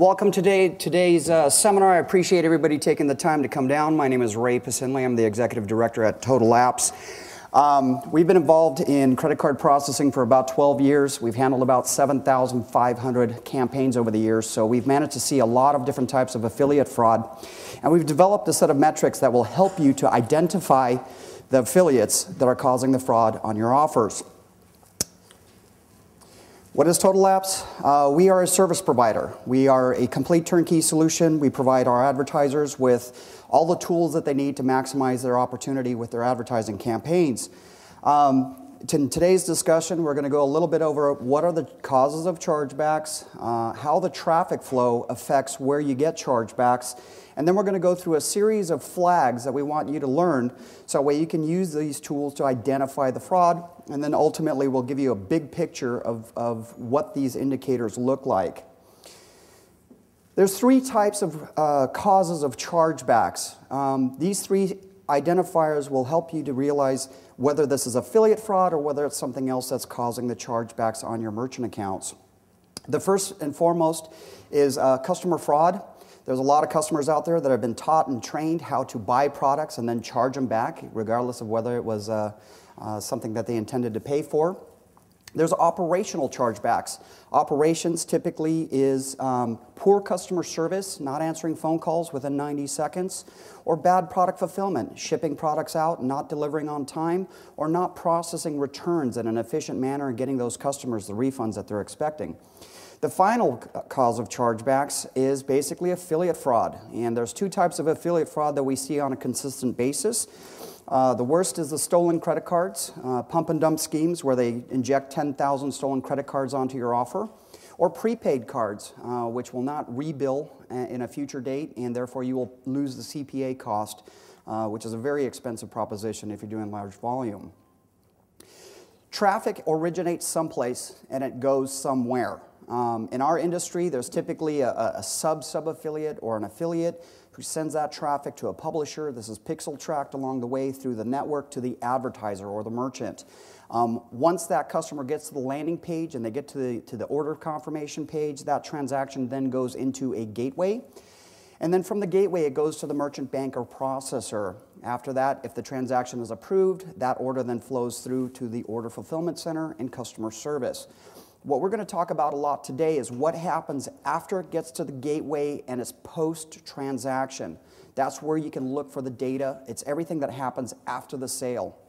Welcome to today's seminar. I appreciate everybody taking the time to come down. My name is Pasinli. I'm the Executive Director at Total Apps. We've been involved in credit card processing for about 12 years. We've handled about 7,500 campaigns over the years, so we've managed to see a lot of different types of affiliate fraud. And we've developed a set of metrics that will help you to identify the affiliates that are causing the fraud on your offers. What is Total Apps? We are a service provider. We are a complete turnkey solution. We provide our advertisers with all the tools that they need to maximize their opportunity with their advertising campaigns. In today's discussion, we're going to go a little bit over what are the causes of chargebacks, how the traffic flow affects where you get chargebacks, and then we're going to go through a series of flags that we want you to learn so that way you can use these tools to identify the fraud, and then ultimately we'll give you a big picture of what these indicators look like. There's three types of causes of chargebacks. These three identifiers will help you to realize whether this is affiliate fraud or whether it's something else that's causing the chargebacks on your merchant accounts. The first and foremost is customer fraud. There's a lot of customers out there that have been taught and trained how to buy products and then charge them back, regardless of whether it was something that they intended to pay for. There's operational chargebacks. Operations typically is poor customer service, not answering phone calls within 90 seconds, or bad product fulfillment, shipping products out, not delivering on time, or not processing returns in an efficient manner and getting those customers the refunds that they're expecting. The final cause of chargebacks is basically affiliate fraud. And there's two types of affiliate fraud that we see on a consistent basis. The worst is the stolen credit cards, pump and dump schemes where they inject 10,000 stolen credit cards onto your offer, or prepaid cards, which will not rebill in a future date, and therefore you will lose the CPA cost, which is a very expensive proposition if you're doing large volume. Traffic originates someplace and it goes somewhere. In our industry, there's typically a sub-affiliate or an affiliate who sends that traffic to a publisher. This is pixel tracked along the way through the network to the advertiser or the merchant. Once that customer gets to the landing page and they get to the order confirmation page, that transaction then goes into a gateway. And then from the gateway, it goes to the merchant bank or processor. After that, if the transaction is approved, that order then flows through to the order fulfillment center and customer service. What we're going to talk about a lot today is what happens after it gets to the gateway and it's post-transaction. That's where you can look for the data. It's everything that happens after the sale.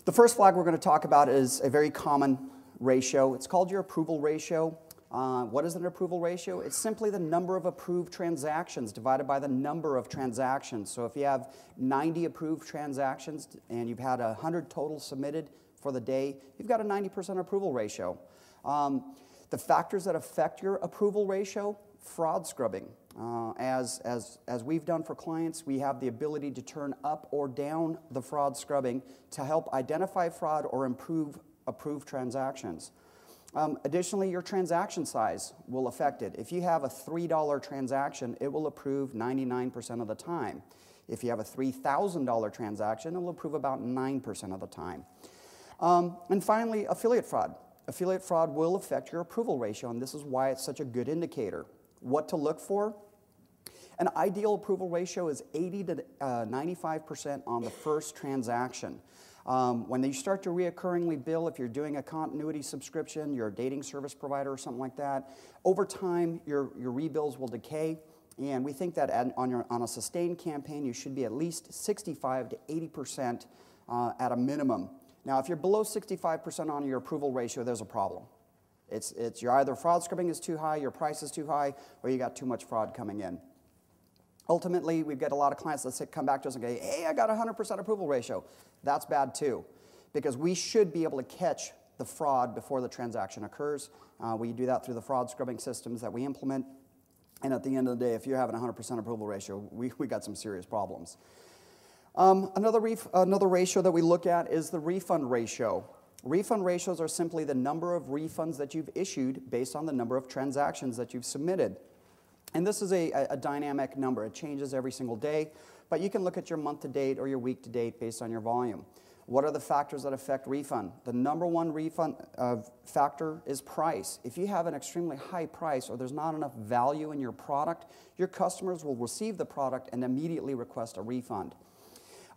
The first flag we're going to talk about is a very common ratio. It's called your approval ratio. What is an approval ratio? It's simply the number of approved transactions divided by the number of transactions. So if you have 90 approved transactions and you've had 100 total submitted for the day, you've got a 90% approval ratio. The factors that affect your approval ratio, fraud scrubbing. As we've done for clients, we have the ability to turn up or down the fraud scrubbing to help identify fraud or improve approved transactions. Additionally, your transaction size will affect it. If you have a $3 transaction, it will approve 99% of the time. If you have a $3,000 transaction, it will approve about 9% of the time. And finally, affiliate fraud. Affiliate fraud will affect your approval ratio, and this is why it's such a good indicator. What to look for? An ideal approval ratio is 80 to 95% on the first transaction. When you start to reoccurringly bill, if you're doing a continuity subscription, you're a dating service provider or something like that, over time your rebills will decay. And we think that on a sustained campaign, you should be at least 65 to 80% at a minimum. Now, if you're below 65% on your approval ratio, there's a problem. You're either fraud scrubbing is too high, your price is too high, or you got too much fraud coming in. Ultimately, we've got a lot of clients that come back to us and go, hey, I got 100% approval ratio. That's bad too, because we should be able to catch the fraud before the transaction occurs. We do that through the fraud scrubbing systems that we implement. And at the end of the day, if you're having 100% approval ratio, we got some serious problems. Another ratio that we look at is the refund ratio. Refund ratios are simply the number of refunds that you've issued based on the number of transactions that you've submitted. And this is a dynamic number. It changes every single day, but you can look at your month to date or your week to date based on your volume. What are the factors that affect refund? The number one refund factor is price. If you have an extremely high price or there's not enough value in your product, your customers will receive the product and immediately request a refund.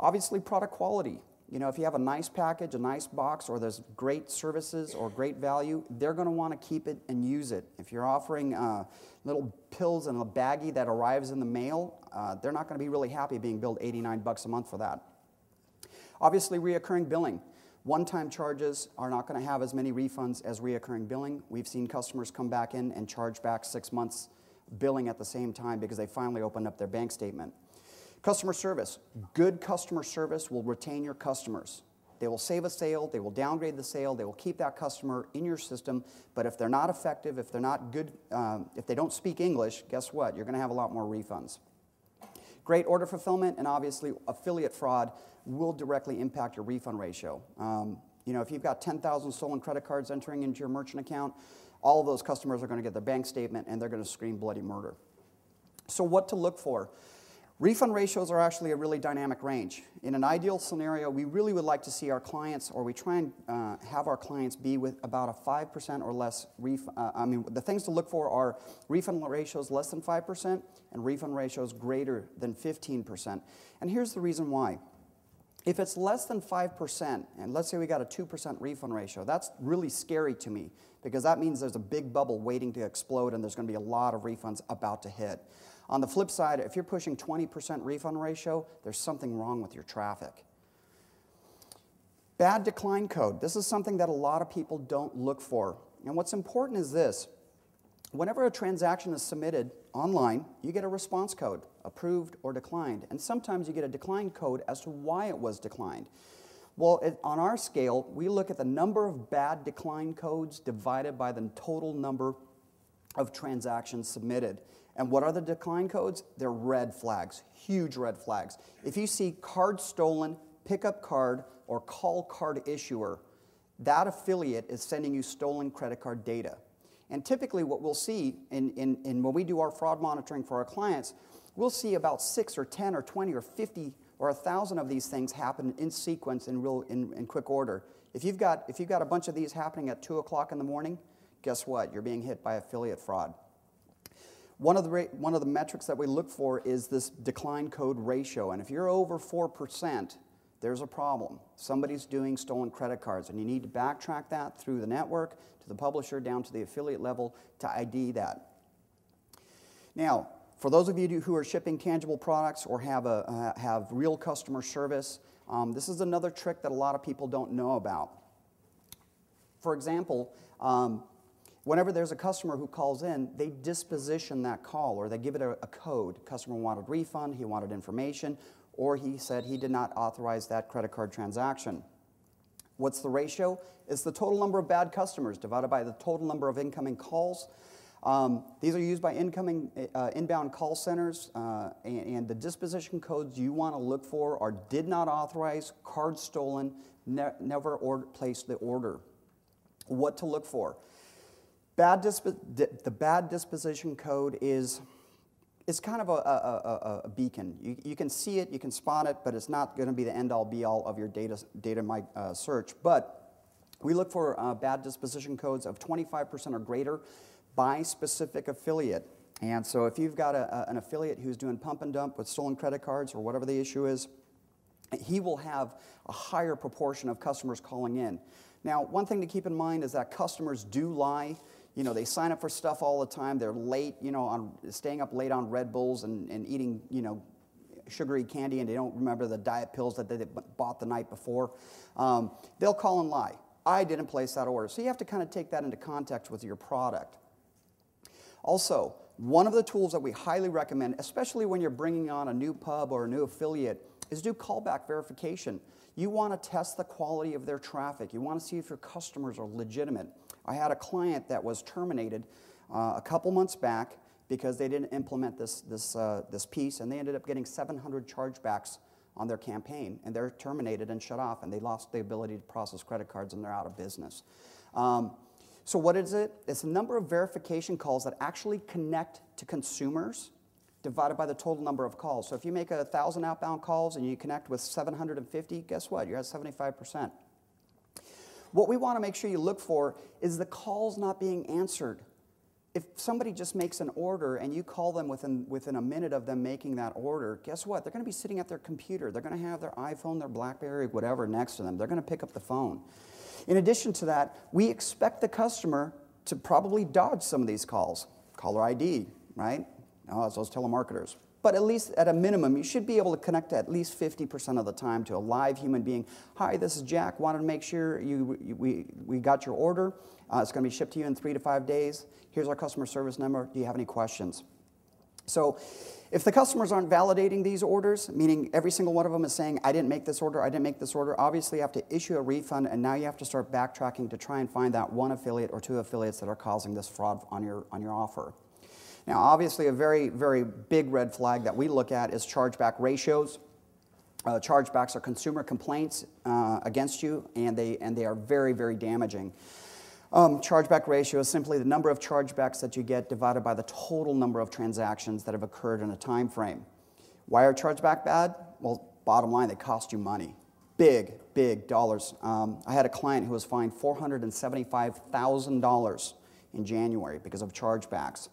Obviously, product quality. You know, if you have a nice package, a nice box, or there's great services or great value, they're going to want to keep it and use it. If you're offering little pills in a baggie that arrives in the mail, they're not going to be really happy being billed $89 a month for that. Obviously, reoccurring billing. One-time charges are not going to have as many refunds as reoccurring billing. We've seen customers come back in and charge back 6 months billing at the same time because they finally opened up their bank statement. Customer service. Good customer service will retain your customers. They will save a sale, they will downgrade the sale, they will keep that customer in your system, but if they're not effective, if they're not good, if they don't speak English, guess what? You're going to have a lot more refunds. Great order fulfillment and obviously affiliate fraud will directly impact your refund ratio. You know, if you've got 10,000 stolen credit cards entering into your merchant account, all of those customers are going to get their bank statement and they're going to scream bloody murder. So what to look for? Refund ratios are actually a really dynamic range. In an ideal scenario, we really would like to see our clients, or we try and have our clients be with about a 5% or less the things to look for are refund ratios less than 5% and refund ratios greater than 15%. And here's the reason why. If it's less than 5%, and let's say we got a 2% refund ratio, that's really scary to me because that means there's a big bubble waiting to explode and there's going to be a lot of refunds about to hit. On the flip side, if you're pushing 20% refund ratio, there's something wrong with your traffic. Bad decline code. This is something that a lot of people don't look for. And what's important is this. Whenever a transaction is submitted online, you get a response code, approved or declined. And sometimes you get a decline code as to why it was declined. Well, on our scale, we look at the number of bad decline codes divided by the total number of transactions submitted. And what are the decline codes? They're red flags, huge red flags. If you see card stolen, pickup card, or call card issuer, that affiliate is sending you stolen credit card data. And typically what we'll see when we do our fraud monitoring for our clients, we'll see about 6 or 10 or 20 or 50 or 1,000 of these things happen in sequence in quick order. If you've got a bunch of these happening at 2 o'clock in the morning, guess what? You're being hit by affiliate fraud. One of the metrics that we look for is this decline code ratio. And if you're over 4%, there's a problem. Somebody's doing stolen credit cards, and you need to backtrack that through the network, to the publisher, down to the affiliate level to ID that. Now, for those of you who are shipping tangible products or have real customer service, this is another trick that a lot of people don't know about. For example, whenever there's a customer who calls in, they disposition that call or they give it a code. Customer wanted refund, he wanted information, or he said he did not authorize that credit card transaction. What's the ratio? It's the total number of bad customers divided by the total number of incoming calls. These are used by inbound call centers, and the disposition codes you want to look for are did not authorize, card stolen, never placed the order. What to look for? The bad disposition code is kind of a beacon. You can see it, you can spot it, but it's not going to be the end-all, be-all of your data search. But we look for bad disposition codes of 25% or greater by specific affiliate. And so if you've got an affiliate who's doing pump and dump with stolen credit cards or whatever the issue is, he will have a higher proportion of customers calling in. Now, one thing to keep in mind is that customers do lie. You know, they sign up for stuff all the time. They're late, you know, staying up late on Red Bulls and eating, you know, sugary candy, and they don't remember the diet pills that they bought the night before. They'll call and lie. I didn't place that order. So you have to kind of take that into context with your product. Also, one of the tools that we highly recommend, especially when you're bringing on a new pub or a new affiliate, is do callback verification. You want to test the quality of their traffic. You want to see if your customers are legitimate. I had a client that was terminated a couple months back because they didn't implement this piece, and they ended up getting 700 chargebacks on their campaign, and they're terminated and shut off, and they lost the ability to process credit cards, and they're out of business. So what is it? It's a number of verification calls that actually connect to consumers divided by the total number of calls. So if you make 1,000 outbound calls and you connect with 750, guess what? You're at 75%. What we want to make sure you look for is the calls not being answered. If somebody just makes an order and you call them within a minute of them making that order, guess what? They're going to be sitting at their computer. They're going to have their iPhone, their BlackBerry, whatever next to them. They're going to pick up the phone. In addition to that, we expect the customer to probably dodge some of these calls. Caller ID, right? Oh, it's those telemarketers. But at least at a minimum, you should be able to connect at least 50% of the time to a live human being. Hi, this is Jack. Wanted to make sure we got your order. It's going to be shipped to you in 3 to 5 days. Here's our customer service number. Do you have any questions? So if the customers aren't validating these orders, meaning every single one of them is saying, I didn't make this order, I didn't make this order, obviously you have to issue a refund, and now you have to start backtracking to try and find that one affiliate or 2 affiliates that are causing this fraud on your offer. Now, obviously, a very, very big red flag that we look at is chargeback ratios. Chargebacks are consumer complaints against you, and they are very, very damaging. Chargeback ratio is simply the number of chargebacks that you get divided by the total number of transactions that have occurred in a time frame. Why are chargeback bad? Well, bottom line, they cost you money. Big, big dollars. I had a client who was fined $475,000 in January because of chargebacks.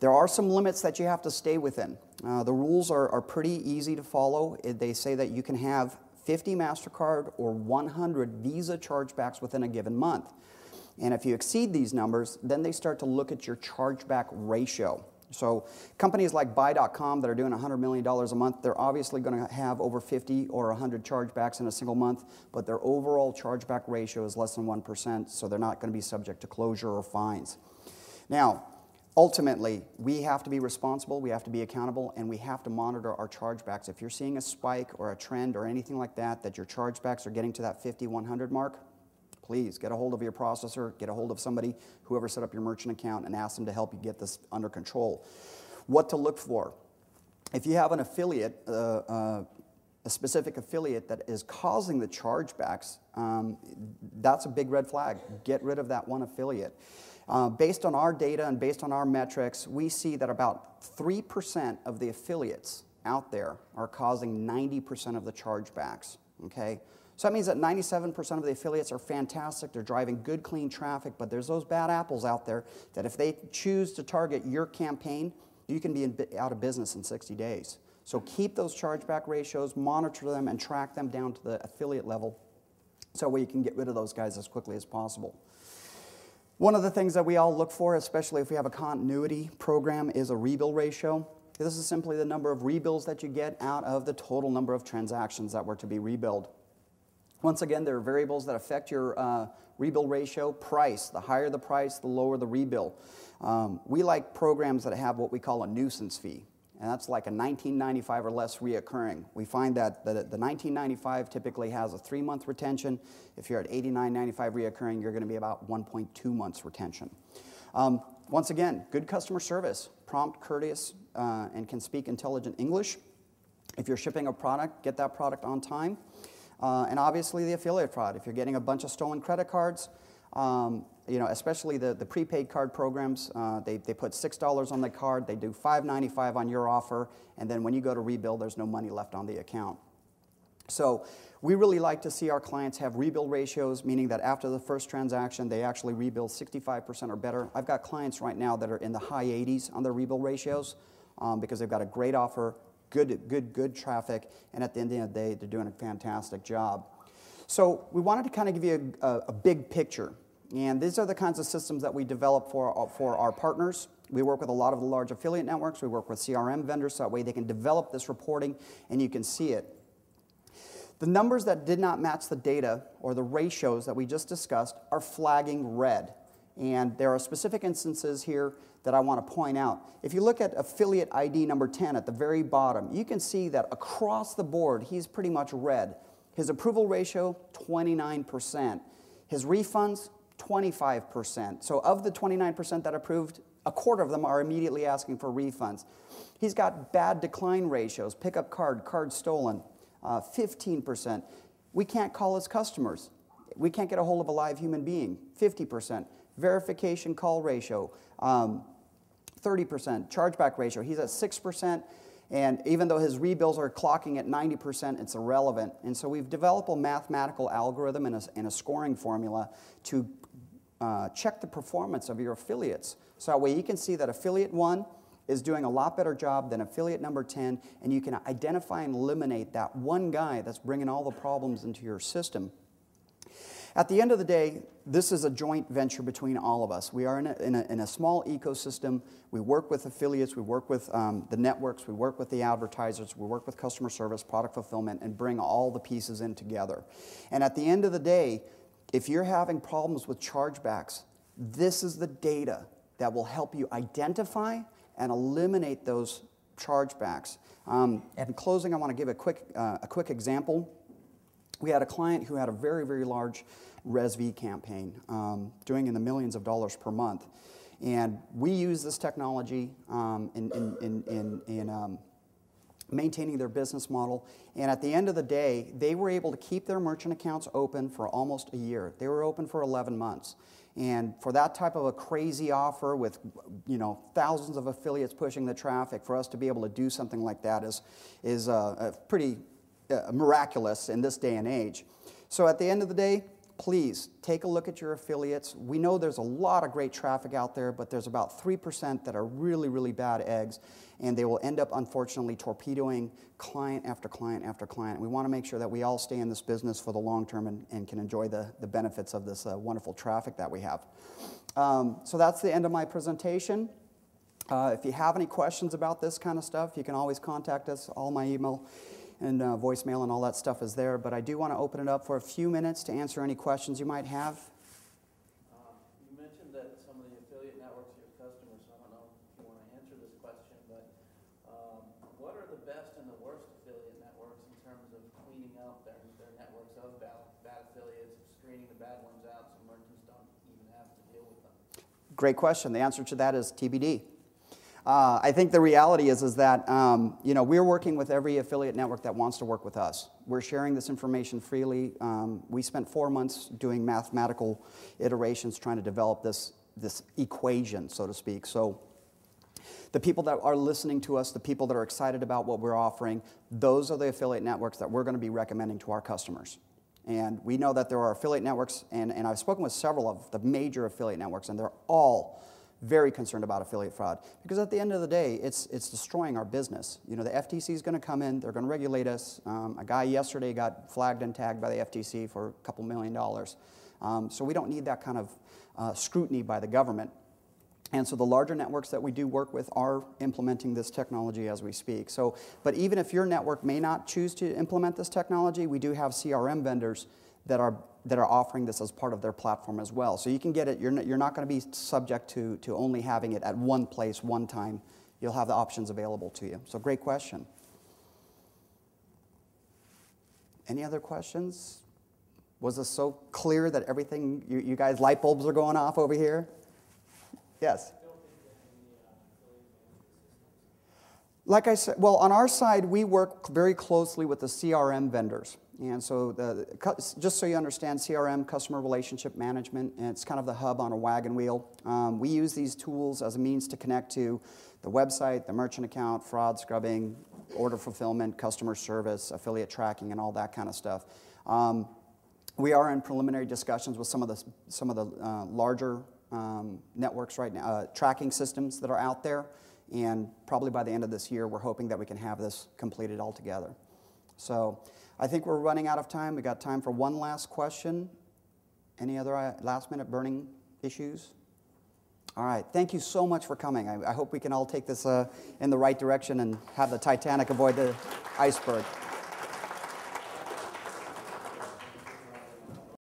There are some limits that you have to stay within. The rules are pretty easy to follow. They say that you can have 50 MasterCard or 100 Visa chargebacks within a given month. And if you exceed these numbers, then they start to look at your chargeback ratio. So companies like Buy.com that are doing $100 million a month, they're obviously going to have over 50 or 100 chargebacks in a single month, but their overall chargeback ratio is less than 1%, so they're not going to be subject to closure or fines. Now, ultimately, we have to be responsible, we have to be accountable, and we have to monitor our chargebacks. If you're seeing a spike or a trend or anything like that, that your chargebacks are getting to that 50, 100 mark, please get a hold of your processor, get a hold of somebody, whoever set up your merchant account, and ask them to help you get this under control. What to look for? If you have an affiliate, a specific affiliate that is causing the chargebacks, that's a big red flag. Get rid of that one affiliate. Based on our data and based on our metrics, we see that about 3% of the affiliates out there are causing 90% of the chargebacks, okay? So that means that 97% of the affiliates are fantastic, they're driving good, clean traffic, but there's those bad apples out there that if they choose to target your campaign, you can be out of business in 60 days. So keep those chargeback ratios, monitor them, and track them down to the affiliate level so you can get rid of those guys as quickly as possible. One of the things that we all look for, especially if we have a continuity program, is a rebill ratio. This is simply the number of rebills that you get out of the total number of transactions that were to be rebilled. Once again, there are variables that affect your rebill ratio. Price, the higher the price, the lower the rebill. We like programs that have what we call a nuisance fee. And that's like a $19.95 or less reoccurring. We find that the $19.95 typically has a 3-month retention. If you're at $89.95 reoccurring, you're going to be about 1.2 months retention. Once again, good customer service, prompt, courteous, and can speak intelligent English. If you're shipping a product, get that product on time. And obviously the affiliate fraud. If you're getting a bunch of stolen credit cards, you know, especially the prepaid card programs, they put $6 on the card, they do $5.95 on your offer, and then when you go to rebill, there's no money left on the account. So we really like to see our clients have rebill ratios, meaning that after the first transaction, they actually rebill 65% or better. I've got clients right now that are in the high 80s on their rebill ratios because they've got a great offer, good traffic, and at the end of the day, they're doing a fantastic job. So we wanted to kind of give you a big picture. And these are the kinds of systems that we develop for our partners. We work with a lot of the large affiliate networks. We work with CRM vendors so that way they can develop this reporting and you can see it. The numbers that did not match the data or the ratios that we just discussed are flagging red. And there are specific instances here that I want to point out. If you look at affiliate ID number 10 at the very bottom, you can see that across the board, he's pretty much red. His approval ratio, 29%. His refunds, 25%. So of the 29% that approved, a quarter of them are immediately asking for refunds. He's got bad decline ratios, pickup card, card stolen, 15%. We can't call his customers. We can't get a hold of a live human being, 50%. Verification call ratio, 30%. Chargeback ratio, he's at 6%. And even though his rebills are clocking at 90%, it's irrelevant. And so we've developed a mathematical algorithm and a scoring formula to check the performance of your affiliates. So that way you can see that affiliate 1 is doing a lot better job than affiliate number 10, and you can identify and eliminate that one guy that's bringing all the problems into your system. At the end of the day, this is a joint venture between all of us. We are in a small ecosystem. We work with affiliates, we work with the networks, we work with the advertisers, we work with customer service, product fulfillment, and bring all the pieces in together. And at the end of the day, if you're having problems with chargebacks, this is the data that will help you identify and eliminate those chargebacks. In closing, I want to give a quick example. We had a client who had a very, very large ResV campaign, doing in the millions of dollars per month. And we use this technology in maintaining their business model. And at the end of the day, they were able to keep their merchant accounts open for almost a year. They were open for 11 months. And for that type of a crazy offer with, thousands of affiliates pushing the traffic, for us to be able to do something like that is pretty miraculous in this day and age. So at the end of the day, please take a look at your affiliates. We know there's a lot of great traffic out there, but there's about 3% that are really, really bad eggs, and they will end up, unfortunately, torpedoing client after client after client. We want to make sure that we all stay in this business for the long term and can enjoy the benefits of this wonderful traffic that we have. So that's the end of my presentation. If you have any questions about this kind of stuff, you can always contact us. All my email and voicemail and all that stuff is there. But I do want to open it up for a few minutes to answer any questions you might have. You mentioned that some of the affiliate networks are your customers. So I don't know if you want to answer this question, but what are the best and the worst affiliate networks in terms of cleaning out their networks of bad affiliates, screening the bad ones out so merchants don't even have to deal with them? Great question. The answer to that is TBD. I think the reality is that we're working with every affiliate network that wants to work with us. We're sharing this information freely. We spent 4 months doing mathematical iterations trying to develop this equation, so to speak. So the people that are listening to us, the people that are excited about what we're offering, those are the affiliate networks that we're going to be recommending to our customers. And we know that there are affiliate networks, and I've spoken with several of the major affiliate networks, and they're all very concerned about affiliate fraud, because at the end of the day, it's destroying our business. The FTC is going to come in, they're going to regulate us. A guy yesterday got flagged and tagged by the FTC for a couple $1 million. So we don't need that kind of scrutiny by the government. And so the larger networks that we do work with are implementing this technology as we speak. But even if your network may not choose to implement this technology, we do have CRM vendors that are offering this as part of their platform as well. So you can get it. You're not going to be subject to only having it at one place, one time. You'll have the options available to you. So great question. Any other questions? Was this so clear that everything, you guys, light bulbs are going off over here? Yes? Like I said, well, on our side, we work very closely with the CRM vendors. And so, just so you understand, CRM, customer relationship management, and it's kind of the hub on a wagon wheel. We use these tools as a means to connect to the website, the merchant account, fraud scrubbing, order fulfillment, customer service, affiliate tracking, and all that kind of stuff. We are in preliminary discussions with some of the larger networks right now, tracking systems that are out there. And probably by the end of this year, we're hoping that we can have this completed altogether. So I think we're running out of time. We got time for one last question. Any other last-minute burning issues? All right. Thank you so much for coming. I hope we can all take this in the right direction and have the Titanic avoid the iceberg.